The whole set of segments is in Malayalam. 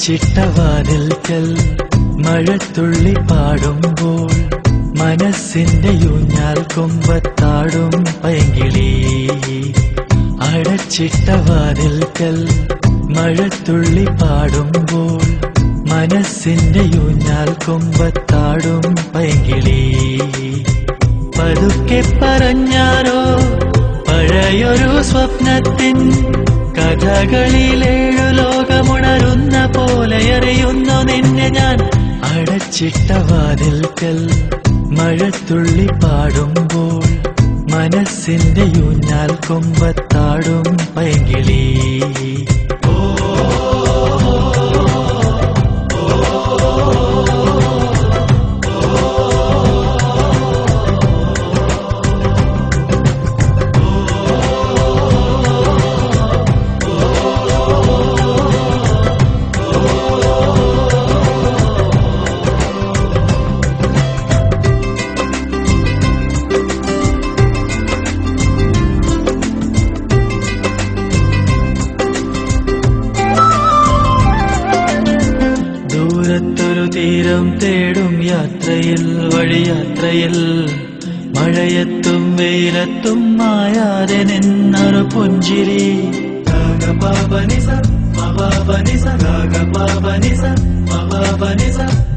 ചിട്ടവാതിൽക്കൽ മഴത്തുള്ളി പാടുമ്പോൾ മനസ്സിന്റെ യൂഞ്ഞാൽ കൊമ്പത്താടും പൈങ്കിളി. അടച്ചിട്ടവാതിൽക്കൽ മഴത്തുള്ളി പാടുമ്പോൾ മനസ്സിന്റെ യൂഞ്ഞാൽ കൊമ്പത്താടും പൈങ്കിളി. പതുക്കെ പറഞ്ഞാരോ പഴയൊരു സ്വപ്നത്തിൻ കഥകളിലേഴു ലോകമുണരുന്ന പോലെ അറിയുന്നു നിന്നെ ഞാൻ. അടച്ചിട്ടവാതിൽക്കൽ മഴത്തുള്ളി പാടുമ്പോൾ മനസ്സിന്റെ യൂഞ്ഞാൽ കൊമ്പത്താടും പൈങ്കിളി. തീരം തേടും യാത്രയിൽ വഴിയാത്രയിൽ മഴയത്തും വെയിലത്തും മായാതെ നിന്നൊരു പുഞ്ചിരി.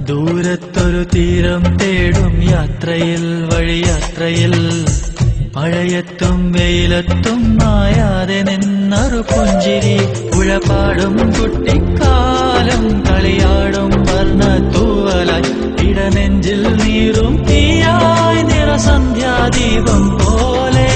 ദൂരത്തൊരു തീരം തേടും യാത്രയിൽ വഴിയാത്രയിൽ മഴയത്തും വെയിലത്തും മായാതെ നിന്നൊരു പുഞ്ചിരി. പുഴപാടും കുട്ടിക്കാലം കളിയാടും വർണ്ണ തൂവലായി ഇടനെഞ്ചിൽ നീറും തീയായി നിറസന്ധ്യാദീപം പോലെ.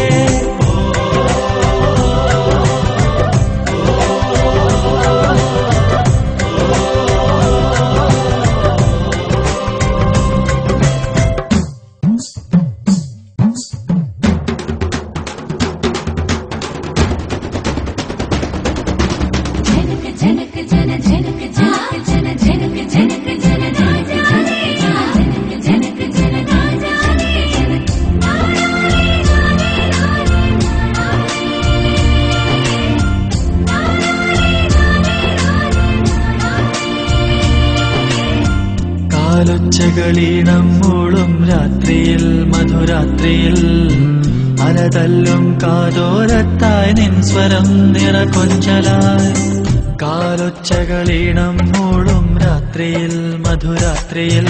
കാലൊച്ചകളീണം മൂളും രാത്രിയിൽ മധുരാത്രിയിൽ അലതല്ലും കാതോരത്തായി നിൻ സ്വരം നിറകൊഞ്ചലായി. കാലൊച്ചകളീണം മൂളും രാത്രിയിൽ മധുരാത്രിയിൽ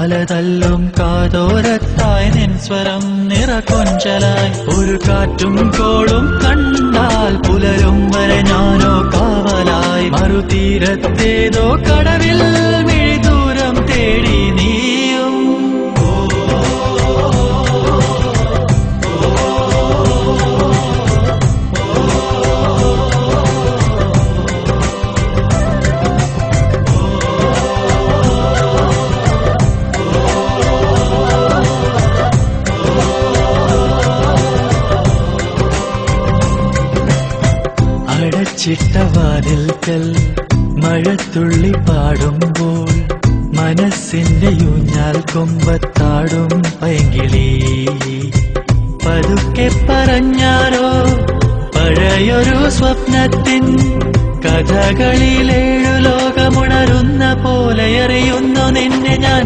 അലതല്ലും കാതോരത്തായി നിൻ സ്വരം നിറകൊഞ്ചലായി. ഒരു കാറ്റും കോളും കണ്ടാൽ പുലരും വരെ ഞാനോ കാവലായി. മറുതീരത്തേതോ കടവിൽ മിഴിദൂരം തേടി നീയും. അടച്ചിട്ടവാതിൽക്കൽ മഴത്തുള്ളി പാടുമ്പോൾ മനസ്സിന്റെ യൂഞ്ഞാൽ കൊമ്പത്താടും പൈങ്കിളി. പതുക്കെ പറഞ്ഞാരോ പഴയൊരു സ്വപ്നത്തിൻ കഥകളിലേഴു ലോകമുണരുന്ന പോലെ എറിയുന്നു നിന്നെ ഞാൻ